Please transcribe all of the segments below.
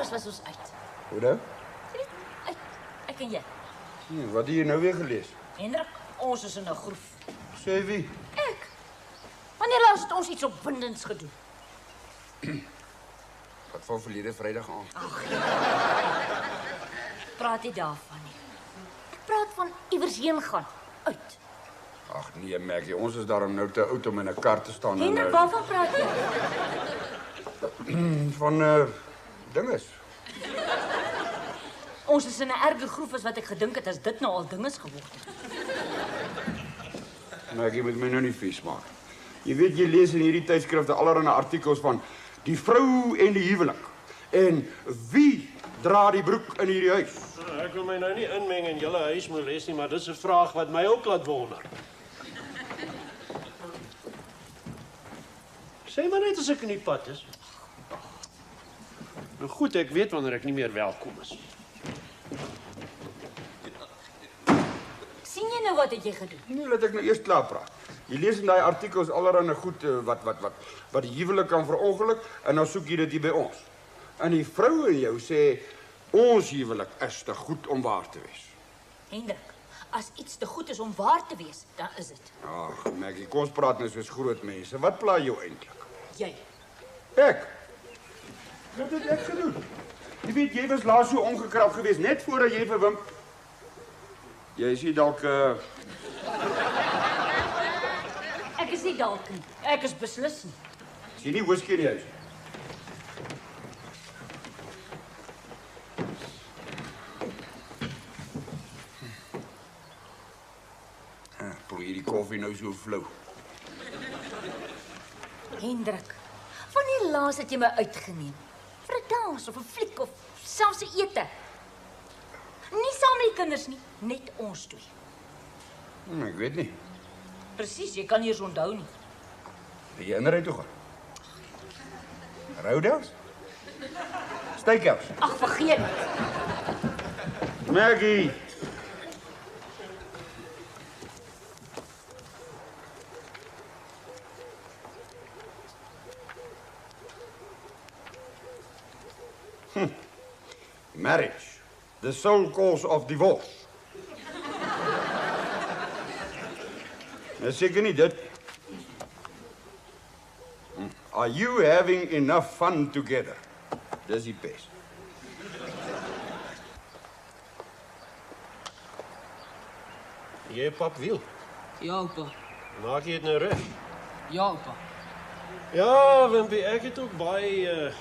Iewers was ons uit. Hoe dan? Uit. Ek en jy. Wat het jy nou weer gelees? Hendrik, ons is in 'n groef. Sê wie? Ek. Wanneer laas het ons iets opwindends gedoen? Wat van verlede Vrydag aan? Praat nie daarvan nie. Ek praat van iewers heen gaan. Uit. Ag nee, Maggie, ons is daarom nou te oud om in 'n kar te staan Hendrik, waarvan praat jy? van dinges. Ons is in 'n erger groef as wat ek gedink het as dit nou al dinges geword het. Maggie, moet my nou nie vies maak. Jy weet, jy lees in hierdie tydskrifte allerlei artikels van die vrou en die huwelik. En wie dra die broek in hierdie huis? Ek wil my nou nie inmeng in julle huismoles nie, maar dis 'n vraag wat my ook laat wonder. Sê maar net as ek in die pad is. Nou goed, ek weet wanneer ek nie meer welkom is. Sien jy nou wat het jy gedoen? Nee, laat ek nou eers klaar praat. Jy lees in daai artikels allerlei goed wat die huwelik kan verongeluk en dan soek jy dit hier by ons. En die vrou in jou sê ons huwelik is te goed om waar te wees. Hendrik, as iets te goed is om waar te wees, dan is dit. Ag, Maggie, kom ons praat nou soos groot mense. Wat pla jou eintlik? Jy. Ek. Wat het ek gedoen? Jy weet, jy was laas so ongekrap geweest net voordat jy vir Wim. Jy is nie dalk Ek is nie dalk nie. Ek is beslis nie. Is jy nie whisky in die huis? Probeer hierdie koffie nou so flou. Hendrik, wanneer laas het jy my uitgeneem? Vir 'n dans of 'n fliek of selfs 'n ete? Nie saam met die kinders nie, net ons twee. Ek weet nie. Presies, jy kan nie eens onthou nie. Jy inry toe gaan. Roudels? Steakhouse. Ag, vergeet dit. Maggie. Marriage, the sole cause of divorce. Seker nie dit. Are you having enough fun together? Dis die bes. Jy pap wiel. Ja, oupa. Maak jy dit nou reg? Ja, oupa. Ja, Wimpie, ek het ook baie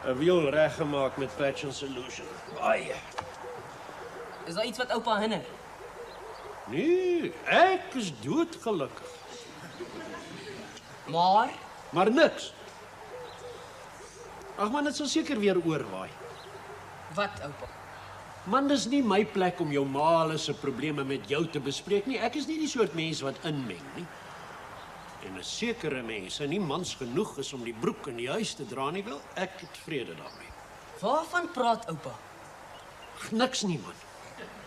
'n wiel reggemaak met Passion Solution. Baie. Is daar iets wat oupa hinder? Nee, ek is doodgelukkig. Maar niks. Ag man, dit sal seker weer oorwaai. wat, oupa? Man, dis nie my plek om jou ma se probleme met jou te bespreek nie. Ek is nie die soort mens wat inmeng nie. En 'n sekere mense nie mans genoeg is om die broek in die huis te dra nie, wel, ek het vrede daarmee. Waarvan praat oupa? Ag, niks nie, man.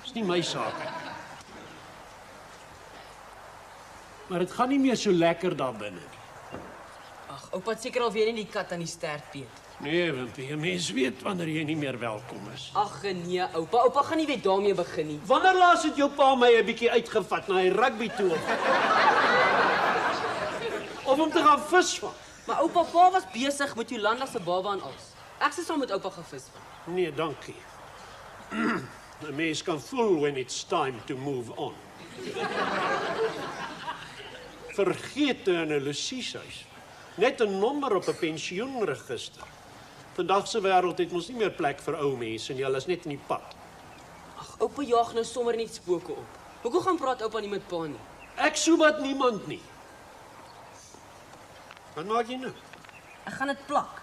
Dis nie my saak nie. Maar dit gaan nie meer so lekker daar binne nie. Ag, oupa het seker al weer nie die kat aan die stert peet. Nee, Wimpie, 'n mens weet wanneer jy nie meer welkom is. Ag nee, oupa. Oupa gaan nie weer daarmee begin nie. Wanneer laas het jou pa my 'n bietjie uitgevat na die rugby toe? Of om te gaan visvang? Maar oupa, pa was besig met Jolanda se baba en alles. Ek sê saam met oupa gevis. Nee, dankie. 'n Mens kan voel when it's time to move on. Vergete in 'n losieshuis. Net 'n nommer op 'n pensioenregister. Vandag se wêreld het mos nie meer plek vir ou mense nie, hulle is net in die pad. Ag, oupa jaag nou sommer net spooke op. Hoekom gaan praat oupa nie met pa nie? Ek soemat niemand nie. Wat maak jy nou? Ek gaan dit plak.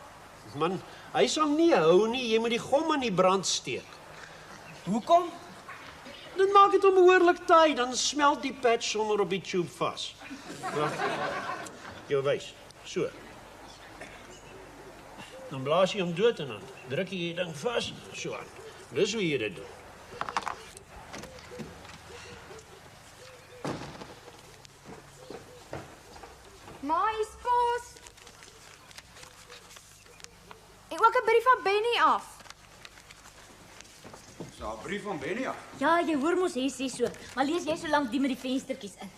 Man, hy sal nie hou nie, jy moet die gom in die brand steek. Hoekom? Dan maak dit hom behoorlik taai, dan smelt die patch sommer op die tube vas. Wag. Jou wys. So. Dan blaas jy hom dood en dan druk jy die ding vas, so aan. Dis hoe jy dit doen. Ma is kos. maak 'n brief van Benny af. Dis 'n brief van Benny af. Ja, jy hoor mos hy sê so, maar lees jy so lank die met die venstertjies in.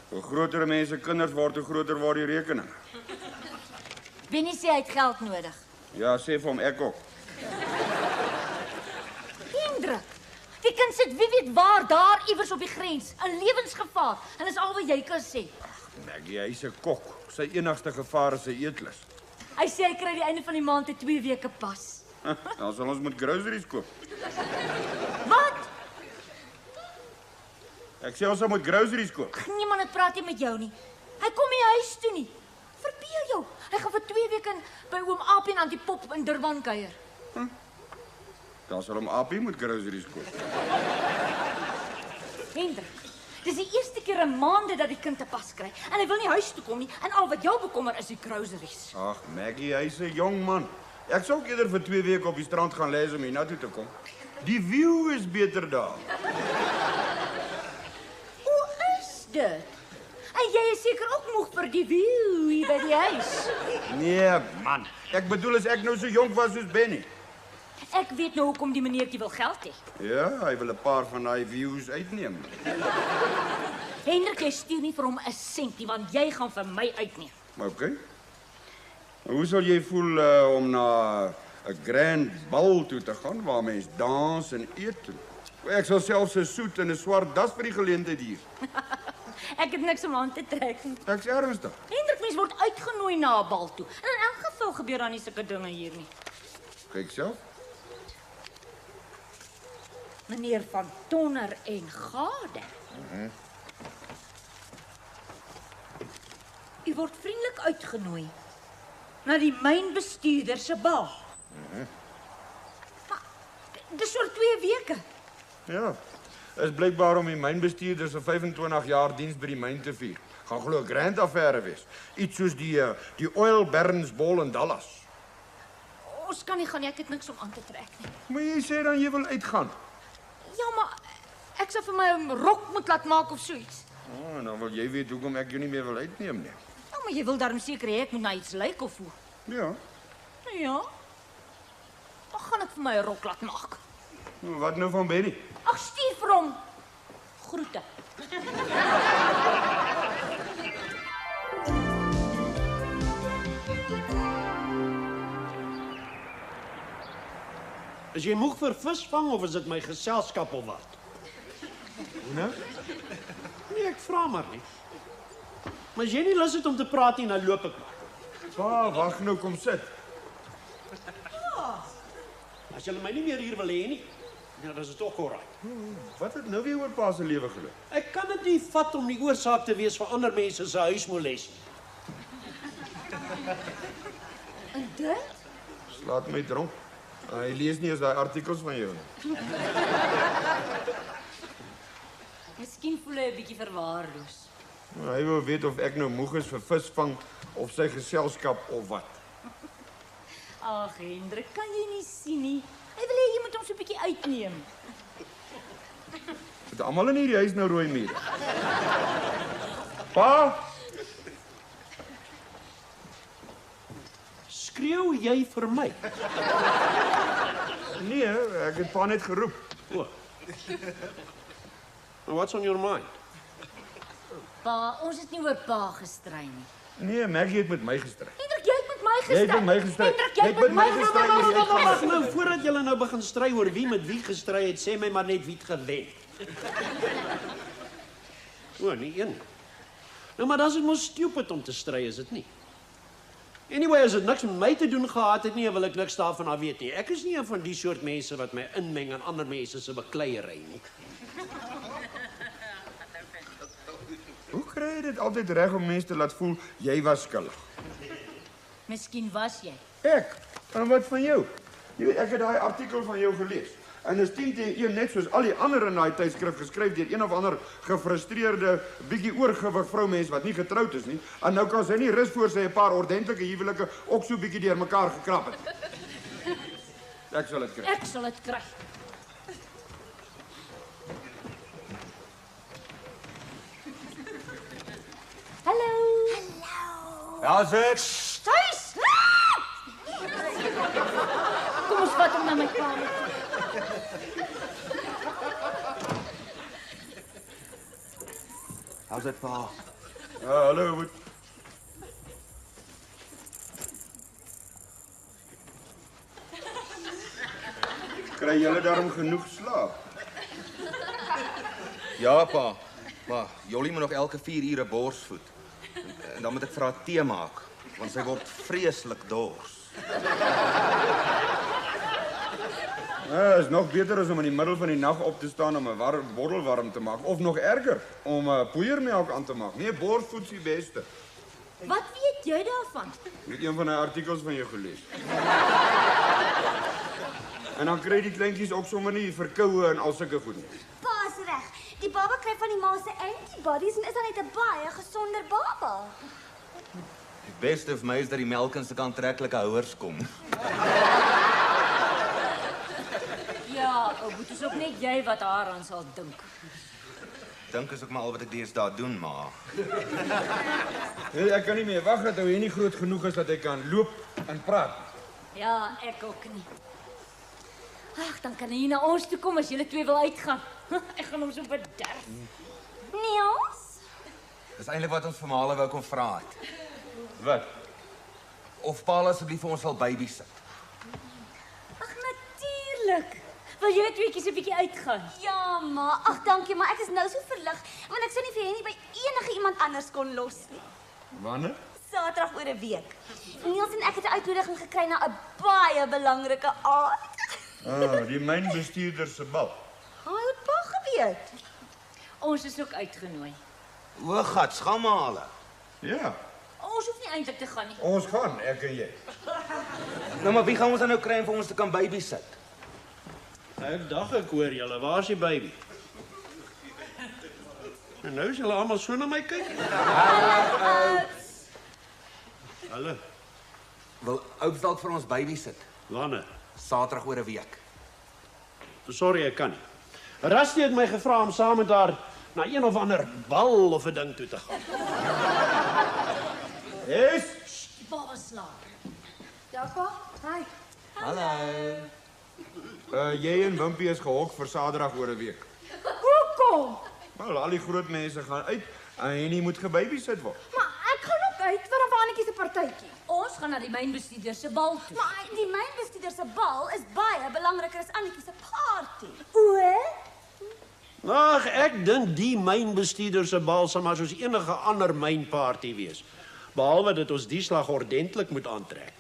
Hoe groter mense kinders word, hoe groter word die rekening. Benny sê hy het geld nodig. Ja, sê vir hom ek ook. Hendrik, die kind sit wie weet waar, daar iewers op die grens, in lewensgevaar, en dis al wat jy kan sê. Maggie, hy's 'n kok. Sy enigste gevaar is sy eetlus. Hy sê hy kry die einde van die maand 'n 2 weke pas. Dan sal ons moet groceries koop. Wat? Ek sê ons moet groceries koop. Niemand het praat nie met jou nie. Hy kom nie huis toe nie. Verbeel jou. Hy gaan vir 2 weke by oom Aapie en Auntie Pop in Durban kuier. Dan sal hom Appie moet groceries koop. Hendrik, dis die eerste keer in maande dat die kind 'n pas kry. En hy wil nie huis toe kom nie. En al wat jou bekommer is die groceries. Ag, Maggie, hy's 'n jong man. Ek sou ook eerder vir 2 weke op die strand gaan lê om hiernatoe te kom. Die view is beter daar. Hoe is dit? En jy is seker ook moeg vir die view hier by die huis. Nee, man. Ek bedoel as ek nou so jonk was soos Benny. Ek weet nou hoekom die meneertjie wil geld hê. Ja, hy wil 'n paar van daai views uitneem. Hendrik, jy stuur nie vir hom 'n sent nie, want jy gaan vir my uitneem. Maar okay. Hoe sal jy voel om na 'n grand bal toe te gaan waar mense dans en eet? Ek sal selfs 'n soet en 'n swart das vir die geleentheid hier. Ek het niks om aan te trek nie. Ek's ernstig. Hendrik, mens word uitgenooi na 'n bal toe. En in elk geval gebeur dan nie sulke dinge hier nie. Kyk self. Meneer van Tonner en Gade. U word vriendelik uitgenooi na die mynbestuurder se bal. Maar dis oor 2 weke. Ja. Is blykbaar om die mynbestuurder se 25 jaar diens by die myn te vier. Gaan glo 'n grand affære wees. Iets soos die Oil Barons Ball in Dallas. Ons kan nie gaan nie, ek het niks om aan te trek nie. Maar jy sê dan jy wil uitgaan. Ja, maar ek sou vir my 'n rok moet laat maak of so iets. En dan wil jy weet hoekom ek jou nie meer wil uitneem nie. Ja, maar jy wil darm seker hê ek moet na iets lyk of hoe? Ja. Ja. Dan gaan ek vir my 'n rok laat maak. Wat nou van Benny? Ag, stuur vir hom. Groete. Is jy moeg vir visvang of is dit my geselskap of wat? Hoe nou? Nee, ek vra maar nie. Maar as jy nie lus het om te praat nie, dan loop ek maar. Pa, wag nou, kom sit. As jy my nie meer hier wil hê nie, dan is dit ook alraai. Wat het nou weer oor pa se lewe geloop? Ek kan dit nie vat om die oorsaak te wees vir ander mense se huismoles nie. En dit? Slaat my dronk. Hy lees nie eens daai artikels van jou nie. Miskien voel hy 'n bietjie verwaarloos. Hy wil weet of ek nou moeg is vir visvang of sy geselskap of wat. Ag, Hendrik, kan jy nie sien nie? Hy wil hê jy moet hom so 'n bietjie uitneem. Het almal in hierdie huis nou rooi mure. Pa, Skreeu jy vir my? nee, ek het pa net geroep. O. What's on your mind? Pa, ons het nie oor pa gestry nie. Nee, Maggie het met my gestry. Hendrik, jy het met my Jy gestry. het met my gestry. Hendrik, jy het met my gestry. Wag nou, voordat julle nou begin stry oor wie met wie gestry het, sê my maar net wie het gewen. O, nie een. Nou, maar dan is dit mos stupid om te stry, is dit nie? Anyway, as dit niks met my te doen gehad het nie, wil ek niks daarvan af weet nie. Ek is nie een van die soort mense wat my inmeng in ander mense se bekleierery nie. Hoe kry jy dit altyd reg om mense te laat voel jy was skuldig? Miskien was jy. Ek? En wat van jou? Jy weet, ek het daai artikel van jou gelees. En is 10-1 net soos al die ander in daai tydskrif geskryf deur een of ander gefrustreerde, bietjie oorgewig vroumens wat nie getroud is nie. En nou kan sy nie rus voor sy 'n paar ordentlike huwelike ook so bietjie deurmekaar gekrap het. Ek sal dit kry. Ek sal dit kry. Ja, sit. Thuis! Kom ons vat hom na my kamer toe. How's dit, pa? Ja, hallo, wat? Kry julle daarom genoeg slaap? Ja, pa. Maar Jolly moet nog elke 4 ure borsvoed. En dan moet ek vir haar tee maak, want sy word vreeslik dors. Ja, is nog beter as om in die middel van die nag op te staan om 'n bottel warm te maak. Of nog erger, om poeiermelk aan te maak. Nee, borsvoed is die beste. Wat weet jy daarvan? Ek het een van die artikels van jou gelees. En dan kry die kleintjies ook sommer nie verkoue en al sulke goed nie. Pa is reg. Die baba kry van die ma se antibodies en is dan net 'n baie gesonder baba. Die beste vir my is dat die melk in sulke aantreklike houers kom. Ja, dit is ook net jy wat daaraan sal dink. Dink is ook maar al wat ek deesdae doen, ma. Nee, ek kan nie meer wag dat hy nie groot genoeg is dat hy kan loop en praat. Ja, ek ook nie. Ag, dan kan hy na ons toe kom as julle twee wil uitgaan. Ek gaan hom so bederf. Niels? Dis eintlik wat ons vir Male wou kom vra het. Wat? Of pa asseblief vir ons sal babysit. Ag, natuurlik. Wil julle tweeetjies 'n bietjie uitgaan? Ja, ma. Ag, dankie, maar ek is nou so verlig want ek sou nie vir Henny by enige iemand anders kon los nie. Wanneer? Saterdag oor 'n week. Niels en ek het 'n uitnodiging gekry na 'n baie belangrike aand. Ah, die mynbestuurder se bal. Hoe het pa geweet? Ons is ook uitgenooi. O, gats, gaan Male. Ja, Ons hoef nie eintlik te gaan nie. ons gaan, ek en jy. Nou, maar wie gaan ons dan nou kry om vir ons te kan babysit? Ek dag ek hoor julle, waar is die baby? En nou is julle almal so na my kyk. Hallo. Wil oups dalk vir ons babysit? Wanneer? Saterdag oor 'n week. Sorry, ek kan nie. Rusty het my gevra om saam met haar na een of ander bal of 'n ding toe te gaan. Yes. Die baba slaap. Ja, pa. Hi. Hallo. Jy en Wimpie is gehok vir Saterdag oor 'n week. Hoekom? Wel, al die groot mense gaan uit en Henny moet gebabysit word. Maar ek gaan ook uit vir 'n Wannetjie se partytjie. Ons gaan na die mynbestuurder se bal toe. Maar die mynbestuurder se bal is baie belangriker as Annetjie se party. O? Ag, ek dink die mynbestuurder se bal sal maar soos enige ander mynparty wees. Behalwe dat ons die slag ordentlik moet aantrek.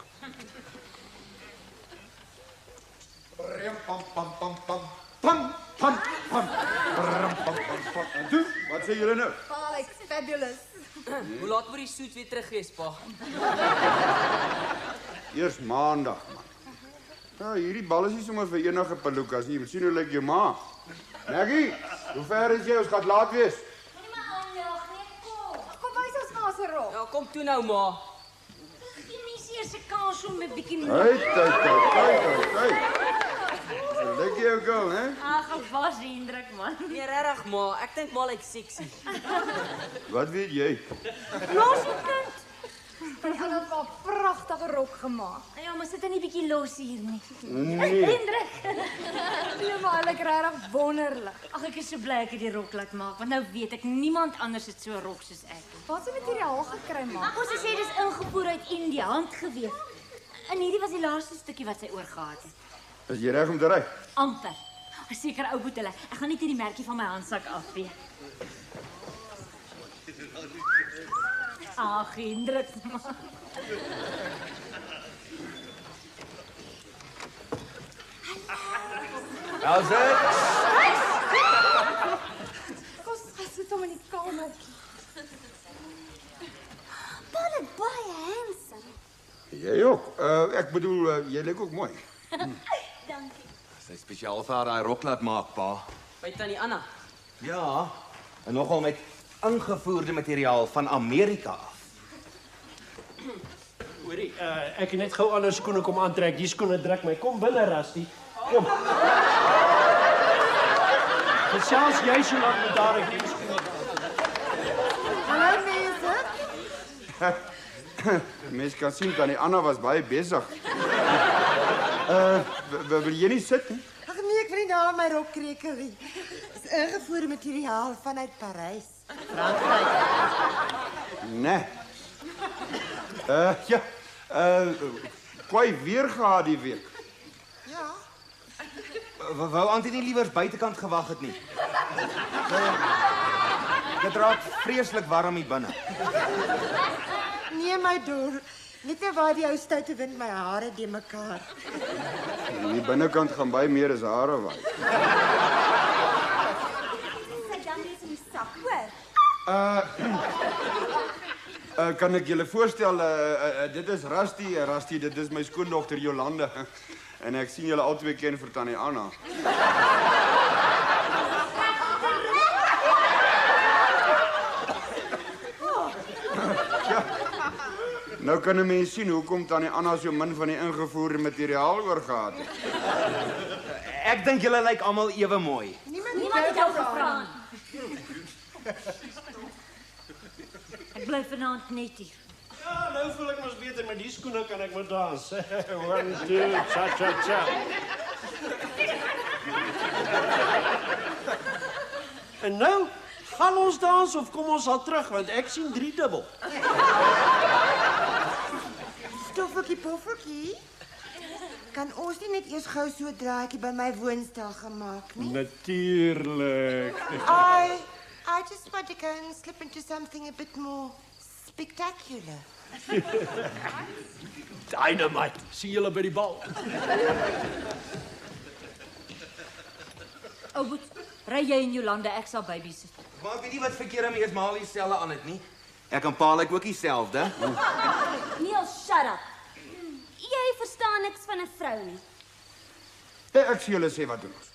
Pam pam pam pam pam pam pam pam pam pam. En toe, wat sê julle nou? Pa, it's fabulous. Hoe laat moet die soet weer terug wees, pa? Eers maandag, man. Ja, hierdie bal is nie sommer vir enige pelukas nie. Jy moet sien hoe lyk jou ma. Maggie, hoe ver is jy? Ons gaan laat wees. Moenie maar aanjaag nie, kom. Kom wys ons maar se rok. Ja, kom toe nou, ma. Gee my eers 'n kans om 'n bietjie meer. Hey. Lyk jou girl, hè? Ag, was die indruk man. Nee, regtig, ma. Ek dink maar lyk sexy. Wat weet jy? Los die kind. Hy het 'n pragtige rok gemaak. Ja, maar sit hy nie bietjie los hier nie. Nee. Indruk. Nee, maar hy lyk regtig wonderlik. Ag, ek is so bly ek het die rok laat maak, want nou weet ek niemand anders het so 'n rok soos ek nie. Wat 'n materiaal gekry maar. Ons het sê dis ingevoer uit Indië, handgeweef. En hierdie was die laaste stukkie wat sy oorgehad het. Is jy reg om te ry? Amper. Seker ou boet hulle. Ek gaan net hierdie merkie van my handsak afvee. Ag, indruk. How's it? Kom, sit hom in die kamertjie. Pa is baie handsome. Jy ook. Ek bedoel, jy lyk ook mooi. Dankie. Sy spesiaal vir haar daai rok laat maak, pa. By tannie Anna. Ja, en nogal met ingevoerde materiaal van Amerika af. Hoorie, ek het net gou ander skoene kom aantrek. Die skoene druk my. Kom binne, Rusty. Kom. Gesels jy so lank met daar ek die skoene. Hallo mense. Mens kan sien Tannie Anna was baie besig. Wil jy nie sit nie? Ag nee, ek wil nie daar my rok krekel nie. Dis ingevoerde materiaal vanuit Parys. Nee. Ja. Kwai weer gehad die week. Ja. Wou Antie nie liewers buitekant gewag het nie. Dit raak vreeslik warm hier binne. Nee, my dor. Net nou waar die ou stoute wind my hare de mekaar. Die binnekant gaan baie meer as hare waai. Sy dan is in die sak, hoor. Kan ek julle voorstel, dit is Rusty, dit is my skoondogter Jolande. En ek sien julle albei ken vir Tannie Anna. Ja. Nou kan 'n mens sien hoekom Tannie Anna so min van die ingevoerde materiaal oorgehad het. Ek dink julle lyk almal ewe mooi. Niemand het jou gevra. Ek bly vanaand net hier. Ja, nou voel ek mos beter met die skoene kan ek maar dans. 1, 2, cha cha cha. En nou, gaan ons dans of kom ons al terug want ek sien 3 dubbel. Stoffeltjie poffeltjie. Kan ons nie net eers gou so 'n draaitjie by my woonstel gemaak nie? Natuurlijk. I just want to go and slip into something a bit more spectacular. Dynamite. Sien julle by die bal. Ou, ry jy in Jolande, ek sal babysit. Maar ek weet nie wat verkeer my eersmaal dieselfde aan het nie. Ek en pa lyk ook dieselfde. Neil, shut up. Jy verstaan niks van 'n vrou nie. Ek sê julle sê wat doen ons.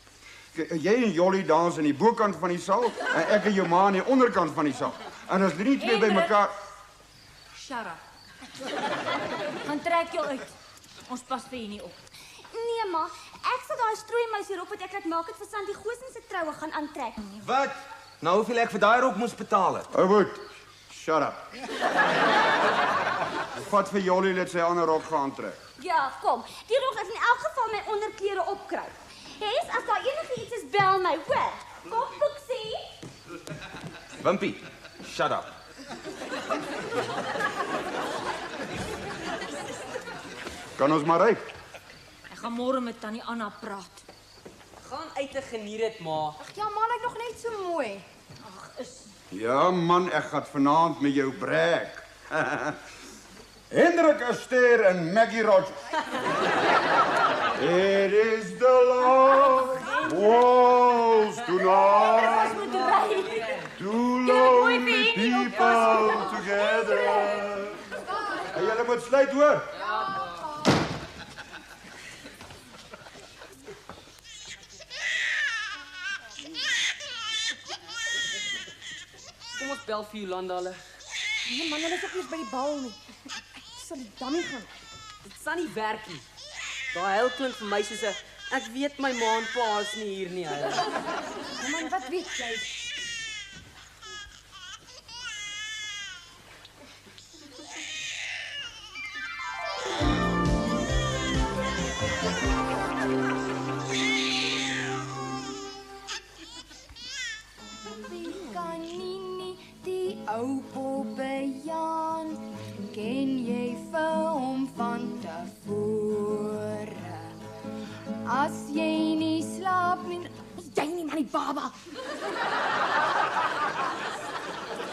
Jy en Jolly dans in die bokant van die saal en ek en jou ma aan die onderkant van die saal. En as die twee by mekaar Shut up. Gaan trek jou uit. Ons pas vir hier nie op. Nee, ma, ek sal daai strooimeisie rok wat ek laat maak het vir Santi Goosen se troue gaan aantrek. Wat? Nou hoeveel ek vir daai rok moes betaal het? Ouwoed, shut up. Vat vir Jolly net sy ander rok gaan trek. Ja, kom. Die rok is in elk geval my onderklere opkry. Hes, as daar enigiets is, bel my, hoor. Kom, Boeksie. Wimpie, shut up. Kan ons maar ry? Ek gaan môre met Tannie Anna praat. Gaan uit en geniet dit, ma. Ag ja, man, ek nog net so mooi. Ja man, ek gaan vanaand met jou brek. Hendrik Aster en Maggie Rogers. It is the last waltz tonight. Too lonely people together. En julle moet sluit hoor. Kom ons bel vir Jolanda hulle. Nee, man, hulle is ook nie by die bal nie. Sal die dammie gaan. Dit sal nie werk nie. Daai huil klink vir my soos 'n ek weet my ma en pa is nie hier nie, huil. Ja, man, wat weet jy? Kanini, die ou Bobbejaan, ken jy vir hom van tevore? As jy nie slaap nie, Jy nie my baba.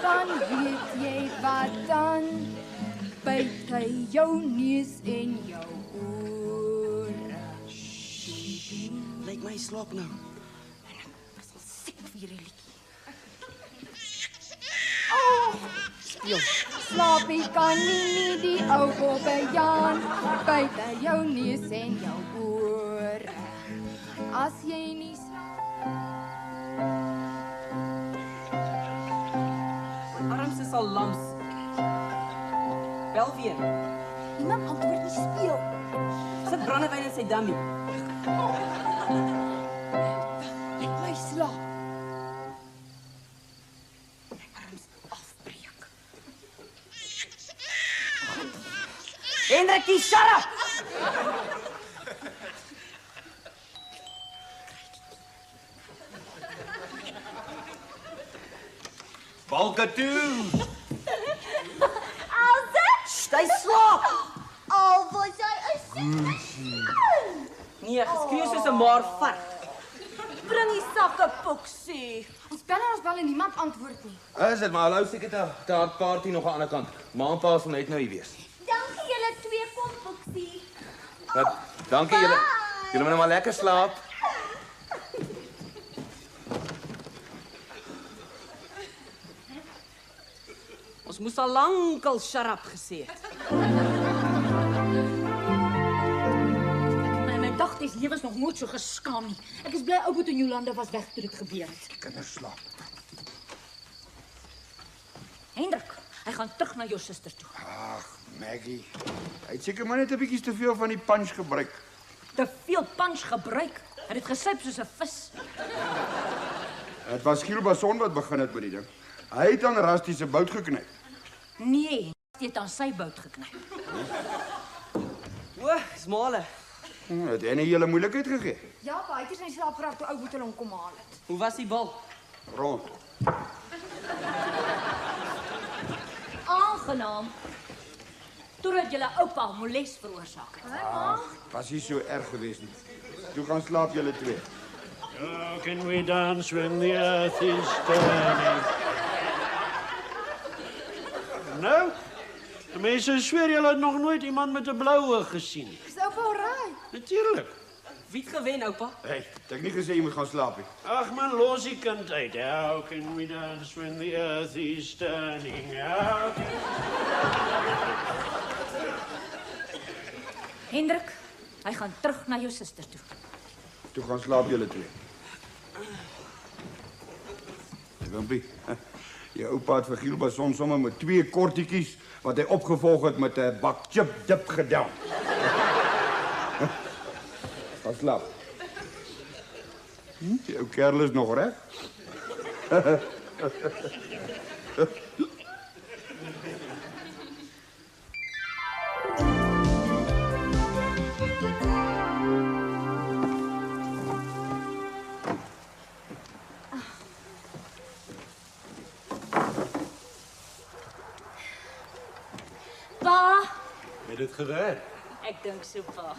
dan weet jy wat dan, byt hy jou neus en jou ore. Lyk my slaap nou. Siek vir hierdie liedjie. Speel. Slaap jy Kanini, die ou Bobbejaan, byt hy jou neus en jou ore. As jy nie My arms is al lams. Bel weer. Niemand antwoord nie, speel. Sit brandewyn in sy dummy. my slaap. Arms afbreek. Hendrikie, shut up! Balke toe. Hy slaap! Al was hy 'n Nee, geskree soos 'n maar vark. bring die sakke Puksie. Ons bel en niemand antwoord nie. Is dit maar hallo seker te hard party nog aan die ander kant. Ma en pa sal net nou hier wees. Dankie julle twee kom Puksie. Wat? Dankie julle. Julle moet nou maar lekker slaap. Ons moes al lankal shut up gesê het. My dagtes lewe is nog nooit so geskaam nie. Ek is bly Ouboet en Jolanda was weg toe dit gebeur het. Die kinders slaap. Hendrik, hy gaan terug na jou suster toe. Ag, Maggie. Hy het seker maar net 'n bietjie te veel van die punch gebruik. Te veel punch gebruik. Hy het gesuip soos 'n vis. Dit was Gielbason wat begin het met die ding. Hy het aan Rusty se bout geknyp. Nee, hy het aan sy bout geknyp. O, smale. Het hy 'n hele moeilikheid gegee. Ja, pa, hy het sy slaappraat toe Ouboet hom kom haal het. Hoe was die bal? Rond. Aangenaam. Totdat julle oupa moles veroorsaak het. Was nie so erg geweest nie. Toe gaan slaap julle twee. How can we dance when the earth is turning? Nou, die mense sweer julle het nog nooit iemand met 'n blou oog gesien nie. Is oupa alraai? Natuurlik. Wie het gewen, oupa? Hey, het ek nie gesê jy moet gaan slaap nie. Ag man, los die kind uit. How can we dance when the earth is turning? How can... Hendrik, hy gaan terug na jou suster toe. Toe gaan slaap julle twee. Hey, Wimpie. Jou oupa het vir Gielbason sommer met 2 kortetjies wat hy opgevolg het met 'n bak chip dip gedaan. Gaan slaap. Die ou kerel is nog reg. Pa, Het dit gewerk? ek dink so pa.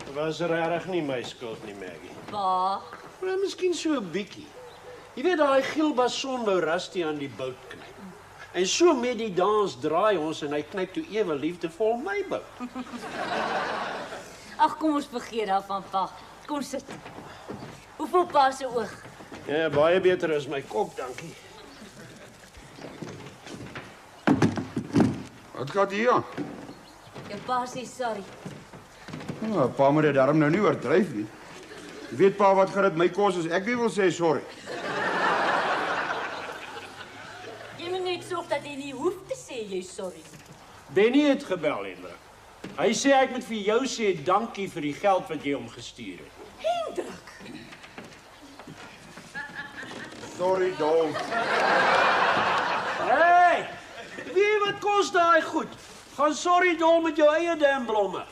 Dit was regtig nie my skuld nie, Maggie. Pa, Maar miskien so 'n bietjie. Jy weet daai Gielbason wou Rusty aan die bout knyp. En so met die dans draai ons en hy knyp toe ewe liefdevol my bout. ag kom ons vergeet daarvan pa. Kom sit. Hoe voel pa se oog? Ja, baie beter as my kop, dankie. Wat gaan hier aan? Jou pa sê sorry. Nou, pa moet dit daarom nou nie oordryf nie. Jy weet pa wat gaan dit my kos as ek nie wil sê sorry. Jy moet net sorg dat jy nie hoef te sê jy sorry. Benny het gebel, Hendrik. Hy sê ek moet vir jou sê dankie vir die geld wat jy hom gestuur het. Hendrik, Sorry, Dol. Hey! Wie wat kos daai goed? Gaan sorry dol met jou eie damn blomme.